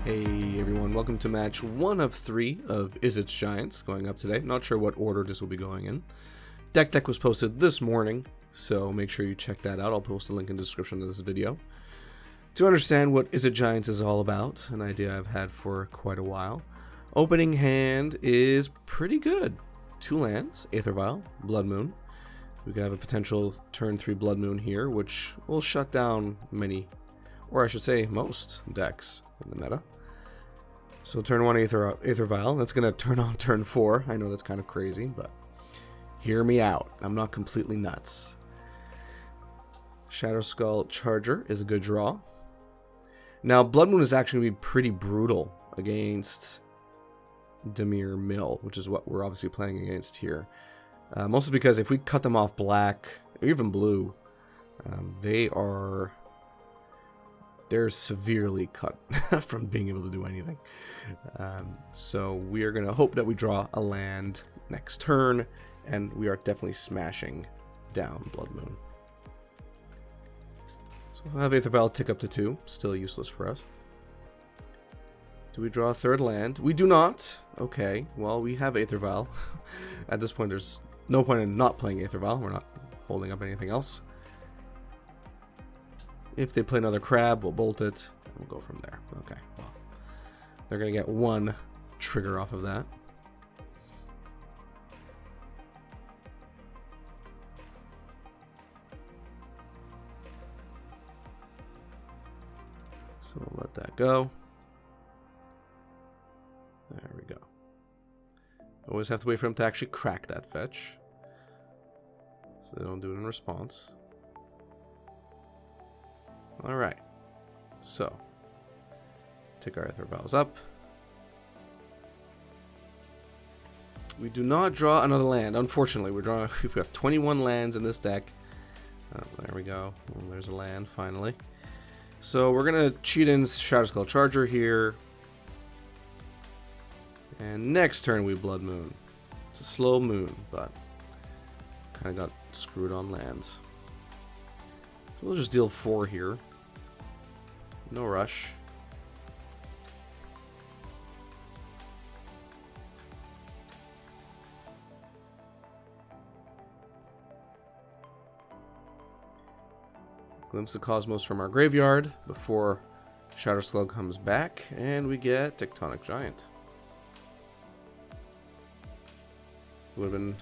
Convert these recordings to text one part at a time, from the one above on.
Hey everyone, welcome to match 1 of 3 of Izzet Giants going up today. Not sure what order this will be going in. Deck was posted this morning, so make sure you check that out. I'll post a link in the description of this video. To understand what Izzet Giants is all about, an idea I've had for quite a while. Opening hand is pretty good. 2 lands, Aether Vial, Blood Moon. We could have a potential turn 3 Blood Moon here, which will shut down many, or I should say most, decks in the meta. So turn 1 Aether Vial, that's going to turn on turn 4. I know that's kind of crazy, but hear me out. I'm not completely nuts. Shadow Skull Charger is a good draw. Now, Blood Moon is actually going to be pretty brutal against Dimir Mill, which is what we're obviously playing against here. Mostly because if we cut them off black, or even blue, they're severely cut from being able to do anything. So we are going to hope that we draw a land next turn, and we are definitely smashing down Blood Moon. So we'll have Aether Vial tick up to 2, still useless for us. Do we draw a third land? We do not. Okay, well, we have Aether Vial. At this point, there's no point in not playing Aether Vial. We're not holding up anything else. If they play another crab, we'll bolt it, and we'll go from there. Okay, well, they're going to get 1 trigger off of that. So we'll let that go. There we go. Always have to wait for them to actually crack that fetch, so they don't do it in response. Alright, so take our Aether Vials up. We do not draw another land, unfortunately. We have 21 lands in this deck. There we go. Well, there's a land finally. So we're gonna cheat in Shadow Skull Charger here. And next turn we Blood Moon. It's a slow moon, but kind of got screwed on lands. So we'll just deal 4 here. No rush. Glimpse the Cosmos from our graveyard before Shadow Slug comes back, and we get Tectonic Giant. Would have been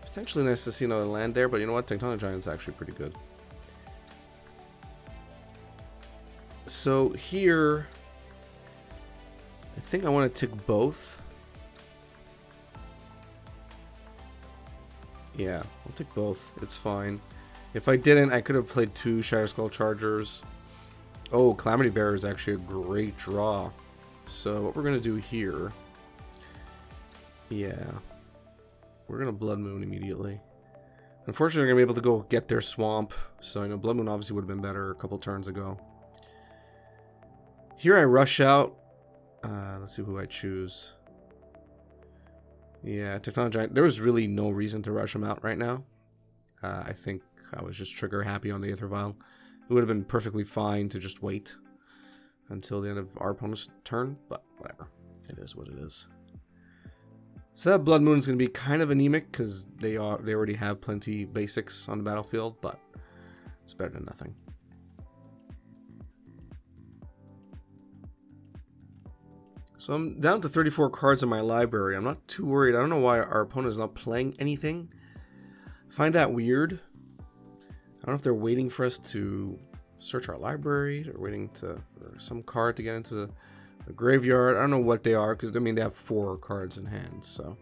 potentially nice to see another land there, but you know what? Tectonic Giant's actually pretty good. So here, I think I want to tick both. Yeah, I'll tick both. It's fine. If I didn't, I could have played 2 Shadow Skull Chargers. Oh, Calamity Bearer is actually a great draw. So what we're going to do here... Yeah. We're going to Blood Moon immediately. Unfortunately, we're going to be able to go get their swamp. So, you know, Blood Moon obviously would have been better a couple turns ago. Here I rush out. Let's see who I choose. Yeah, Tectonic Giant. There was really no reason to rush him out right now. I think I was just trigger happy on the Aether Vial. It would have been perfectly fine to just wait until the end of our opponent's turn, but whatever. It is what it is. So that Blood Moon is going to be kind of anemic because they already have plenty basics on the battlefield, but it's better than nothing. So I'm down to 34 cards in my library. I'm not too worried. I don't know why our opponent is not playing anything. I find that weird. I don't know if they're waiting for us to search our library. They're waiting for some card to get into the graveyard. I don't know what they are, because I mean they have 4 cards in hand, so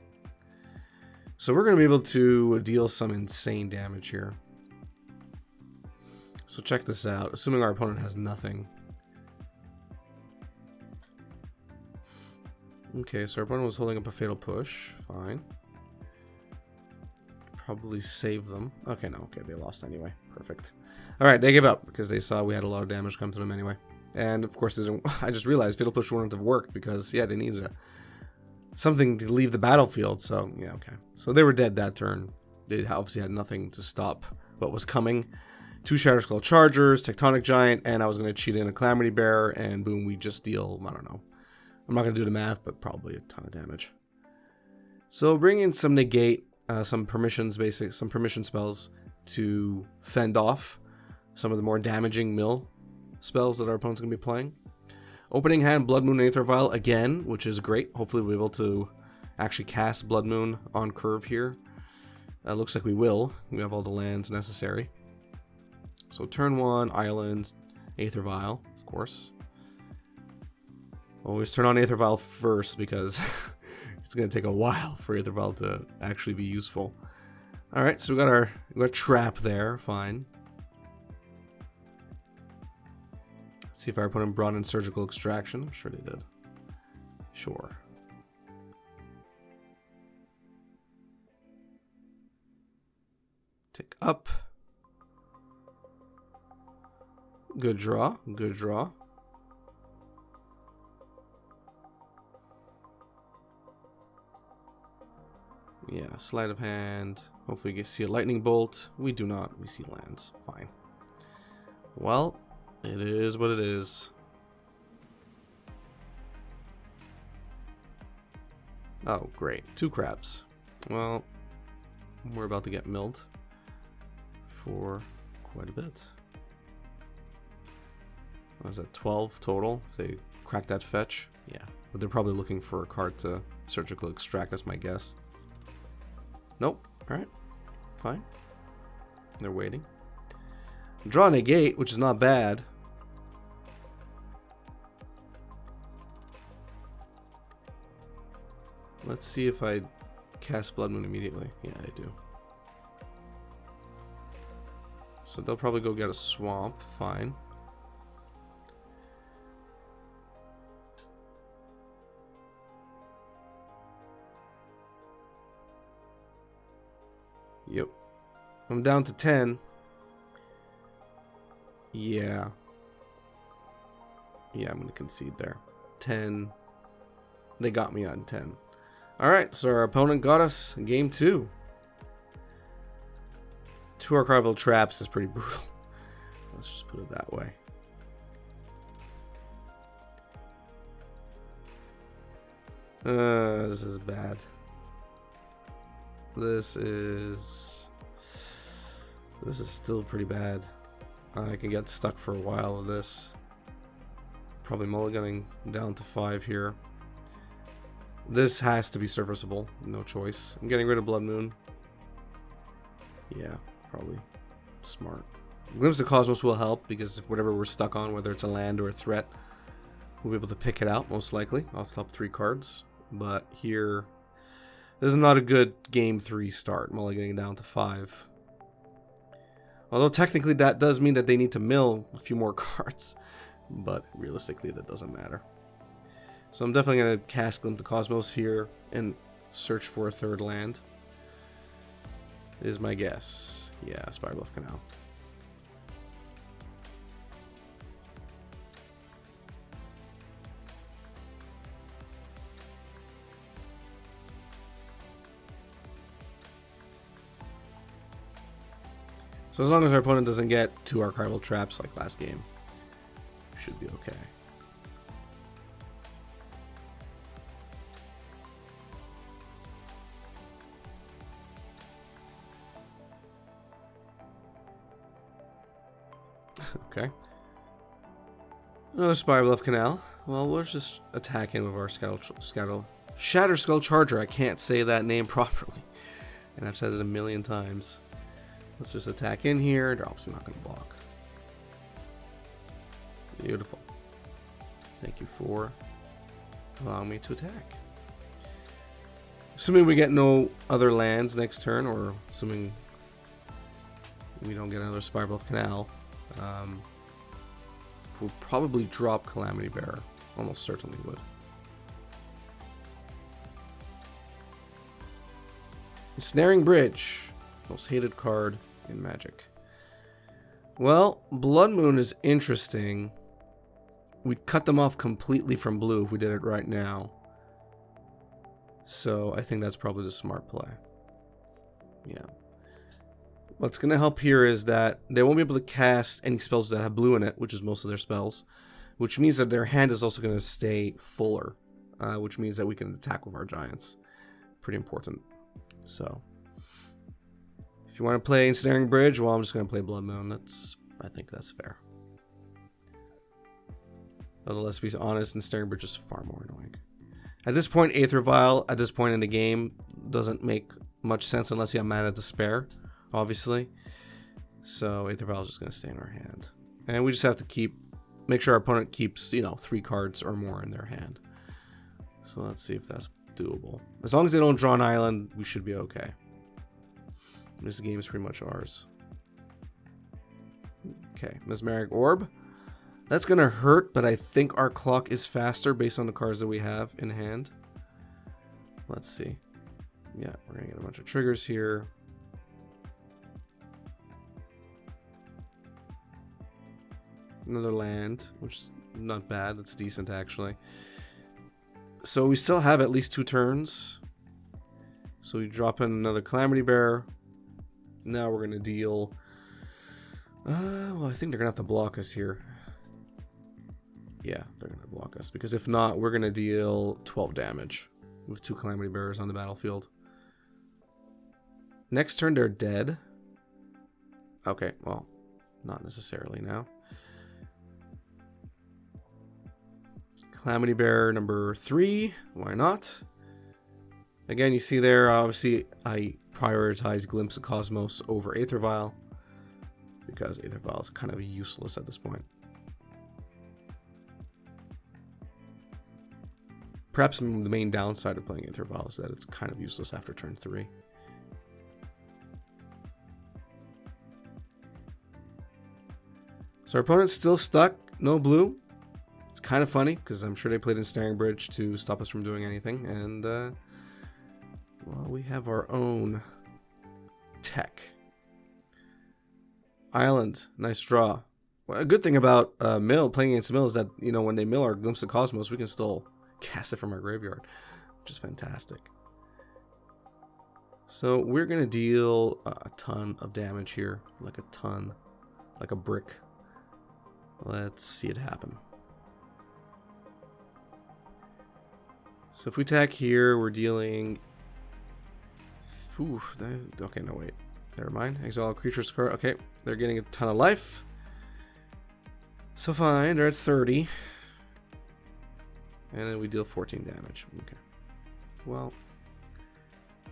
we're going to be able to deal some insane damage here. So check this out, assuming our opponent has nothing. Okay, so our opponent was holding up a Fatal Push. Fine. Probably save them. Okay, no, okay, they lost anyway. Perfect. Alright, they gave up because they saw we had a lot of damage come to them anyway. And of course, I just realized Fatal Push wouldn't have worked because, yeah, they needed something to leave the battlefield. So, yeah, okay. So they were dead that turn. They obviously had nothing to stop what was coming. 2 Shatterskull Chargers, Tectonic Giant, and I was going to cheat in a Calamity Bearer, and boom, we just deal, I don't know. I'm not going to do the math, but probably a ton of damage. So bring in some negate, some permission spells to fend off some of the more damaging mill spells that our opponent's going to be playing. Opening hand, Blood Moon and Aether Vial again, which is great. Hopefully we'll be able to actually cast Blood Moon on curve here. Looks like we will. We have all the lands necessary. So turn 1, Islands, Aether Vial, of course. Always turn on Aether Vial first because it's going to take a while for Aether Vial to actually be useful. Alright, so we got Trap there, fine. Let's see if our opponent brought in Surgical Extraction. I'm sure they did. Sure. Tick up. Good draw. Good draw. Yeah, sleight of hand. Hopefully we see a lightning bolt. We do not. We see lands. Fine. Well, it is what it is. Oh, great. 2 crabs. Well, we're about to get milled for quite a bit. What is that, 12 total? If they crack that fetch? Yeah. But they're probably looking for a card to Surgical Extract, that's my guess. Nope. Alright. Fine. They're waiting. Draw negate, which is not bad. Let's see if I cast Blood Moon immediately. Yeah, I do. So they'll probably go get a swamp. Fine. Yep. I'm down to 10. Yeah. Yeah, I'm going to concede there. 10. They got me on 10. Alright, so our opponent got us in game 2. 2 Archival Traps is pretty brutal. Let's just put it that way. This is bad. This is still pretty bad. I can get stuck for a while with this. Probably mulliganing down to 5 here. This has to be serviceable. No choice. I'm getting rid of Blood Moon. Yeah, probably smart. Glimpse of Cosmos will help because if whatever we're stuck on, whether it's a land or a threat, we'll be able to pick it out most likely. I'll stop 3 cards. But here, this is not a good game 3 start. Mulliganing down to 5. Although technically that does mean that they need to mill a few more cards. But realistically that doesn't matter. So I'm definitely going to cast Glimpse of Cosmos here and search for a 3rd land. Is my guess. Yeah, Spirebluff Canal. So as long as our opponent doesn't get 2 Archival Traps like last game, should be okay. Okay. Another Spirebluff Canal. Well, we'll just attack in with our Shatterskull Charger. I can't say that name properly. And I've said it a million times. Let's just attack in here. They're obviously not going to block. Beautiful. Thank you for allowing me to attack. Assuming we get no other lands next turn, or assuming we don't get another Spirebluff Canal, we'll probably drop Calamity Bearer. Almost certainly would. Snaring Bridge. Most hated card in Magic. Well, Blood Moon is interesting. We'd cut them off completely from blue if we did it right now. So I think that's probably the smart play. Yeah. What's going to help here is that they won't be able to cast any spells that have blue in it, which is most of their spells, which means that their hand is also going to stay fuller, which means that we can attack with our giants. Pretty important. So, if you want to play Ensnaring Bridge, well, I'm just going to play Blood Moon. I think that's fair. Although, let's be honest, Ensnaring Bridge is far more annoying. At this point, Aether Vial, at this point in the game, doesn't make much sense unless you have mana to spare, obviously. So, Aether Vial is just going to stay in our hand. And we just have to make sure our opponent keeps, 3 cards or more in their hand. So, let's see if that's doable. As long as they don't draw an island, we should be okay. This game is pretty much ours. Okay, Mesmeric Orb. That's going to hurt, but I think our clock is faster based on the cards that we have in hand. Let's see. Yeah, we're going to get a bunch of triggers here. Another land, which is not bad. It's decent, actually. So we still have at least 2 turns. So we drop in another Calamity Bear. Now we're going to deal... well, I think they're going to have to block us here. Yeah, they're going to block us. Because if not, we're going to deal 12 damage with 2 Calamity Bears on the battlefield. Next turn, they're dead. Okay, well, not necessarily now. Calamity Bear number 3. Why not? Again, you see there, obviously, I prioritize Glimpse of Cosmos over Aether Vial. Because Aether Vial is kind of useless at this point. Perhaps the main downside of playing Aether Vial is that it's kind of useless after turn 3. So our opponent's still stuck. No blue. It's kind of funny, because I'm sure they played Ensnaring Bridge to stop us from doing anything. And, well, we have our own tech. Island. Nice draw. Well, a good thing about playing against Mill is that, when they mill our Glimpse of Cosmos, we can still cast it from our graveyard, which is fantastic. So we're going to deal a ton of damage here. Like a ton. Like a brick. Let's see it happen. So if we attack here, we're dealing... Oof, okay, no, wait. Never mind. Exile creatures card. Okay, they're getting a ton of life. So fine, they're at 30. And then we deal 14 damage. Okay. Well,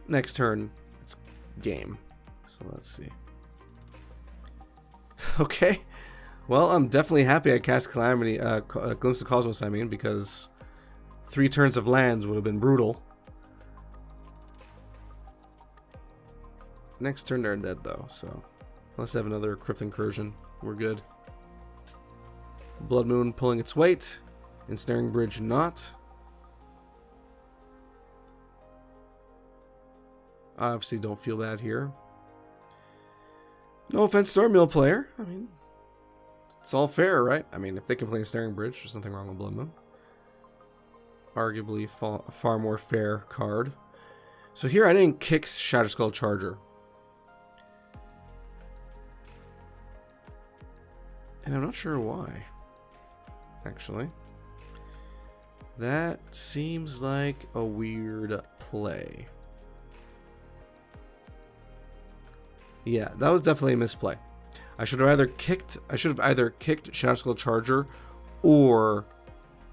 next turn, it's game. So let's see. Okay. Well, I'm definitely happy I cast Calamity, Glimpse of Cosmos, because 3 turns of lands would have been brutal. Next turn they're dead though, so let's have another Crypt Incursion. We're good. Blood Moon pulling its weight. Ensnaring Bridge not. I obviously don't feel bad here. No offense to our Mill player. I mean, it's all fair, right? I mean, if they can play Ensnaring Bridge, there's nothing wrong with Blood Moon. Arguably a far more fair card. So here I didn't kick Shatterskull Charger. And I'm not sure why, actually. That seems like a weird play. Yeah, that was definitely a misplay. I should have either kicked Shatterskull Charger or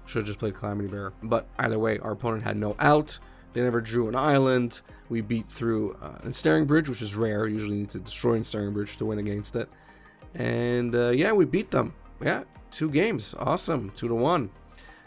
should have just played Calamity Bear. But either way, our opponent had no out. They never drew an island. We beat through Ensnaring Bridge, which is rare. You usually need to destroy Ensnaring Bridge to win against it. And yeah, we beat them. Yeah, 2 games. Awesome. 2-1.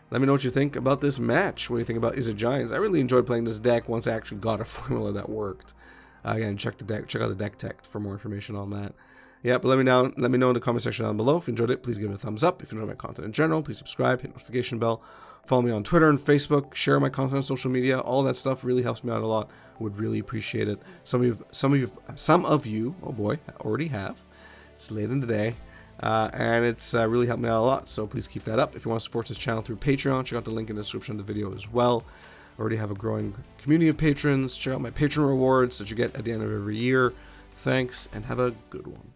Let me know what you think about this match. What do you think about Izzet Giants? I really enjoyed playing this deck once I actually got a formula that worked. Again, check out the deck tech for more information on that. Yeah, but let me know in the comment section down below. If you enjoyed it, please give it a thumbs up. If you enjoy my content in general, please subscribe, hit the notification bell. Follow me on Twitter and Facebook. Share my content on social media. All that stuff really helps me out a lot. Would really appreciate it. Some of you, oh boy, already have. It's late in the day. And it's really helped me out a lot, so please keep that up. If you want to support this channel through Patreon, check out the link in the description of the video as well. I already have a growing community of patrons. Check out my patron rewards that you get at the end of every year. Thanks, and have a good one.